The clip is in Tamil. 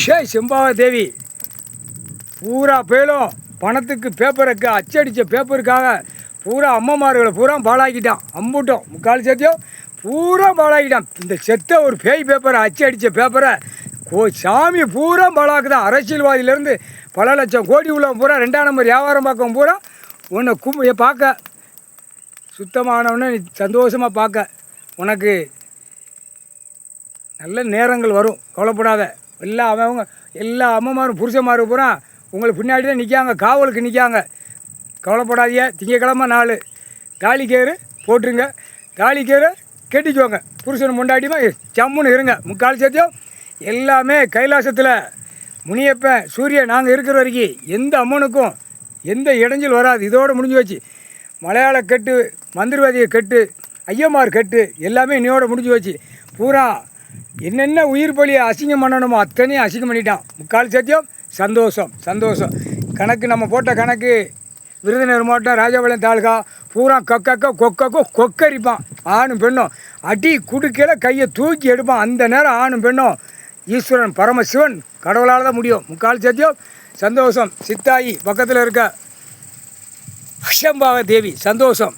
செம்பாவ தேவி பூரா பேரும் பணத்துக்கு பேப்பருக்கு அச்சடித்த பேப்பருக்காக பூரா அம்மமார்களை பூரா பாழாக்கிட்டான். அம்புட்டோம் முக்கால் சத்தியம் பூரா பாழாக்கிட்டான். இந்த செத்த ஒரு பேய் பேப்பரை அச்சடித்த பேப்பரை சாமி பூரா பாழாக்குதான். அரசியல்வாதியிலேருந்து பல லட்சம் கோடி உள்ள பூரா 2ஆம் நம்பர் வியாபாரம் பார்க்க பூரா உன்னை பார்க்க சுத்தமானவன நீ சந்தோஷமாக பார்க்க உனக்கு நல்ல நேரங்கள் வரும். கவலைப்படாத. எல்லா அம்மமாரும் புருஷமாரும் பூரா உங்களுக்கு பின்னாடி தான் நிற்காங்க, காவலுக்கு நிற்காங்க. கவலைப்படாதீங்க. திங்கக்கிழமை நாள் காளிக்கயிறு போட்டுருங்க. காளிக்கயிறு கெட்டிக்குவாங்க. புருஷன் முண்டாடியுமா ஜம்முன்னு இருங்க. முக்கால் சத்தியம் எல்லாமே கைலாசத்தில் முனியப்பன் சூரியன் நாங்கள் இருக்கிற வரைக்கும் எந்த அம்மனுக்கும் எந்த இடைஞ்சல் வராது. இதோடு முடிஞ்சு வச்சு மலையாள கட்டு, மந்திரவாதியை கட்டு, ஐயமார் கட்டு எல்லாமே இன்னையோடு முடிஞ்சு வச்சு பூரா என்னென்ன உயிர் பலியை அசிங்கம் பண்ணணுமோ அத்தனையும் அசிங்கம் பண்ணிட்டான். முக்கால் சத்தியம் சந்தோஷம். கணக்கு நம்ம போட்ட கணக்கு விருதுநகர் மாவட்டம் ராஜபாளையம் தாலுகா பூரா கொக்கரிப்பான். ஆணும் பெண்ணும் அடி குடுக்கையில் கையை தூக்கி எடுப்பான். அந்த நேரம் ஆணும் பெண்ணும் ஈஸ்வரன் பரமசிவன் கடவுளால் தான் முடியும். முக்கால் சத்தியம் சந்தோஷம். சித்தாயி பக்கத்தில் இருக்க செம்பாவ தேவி சந்தோஷம்.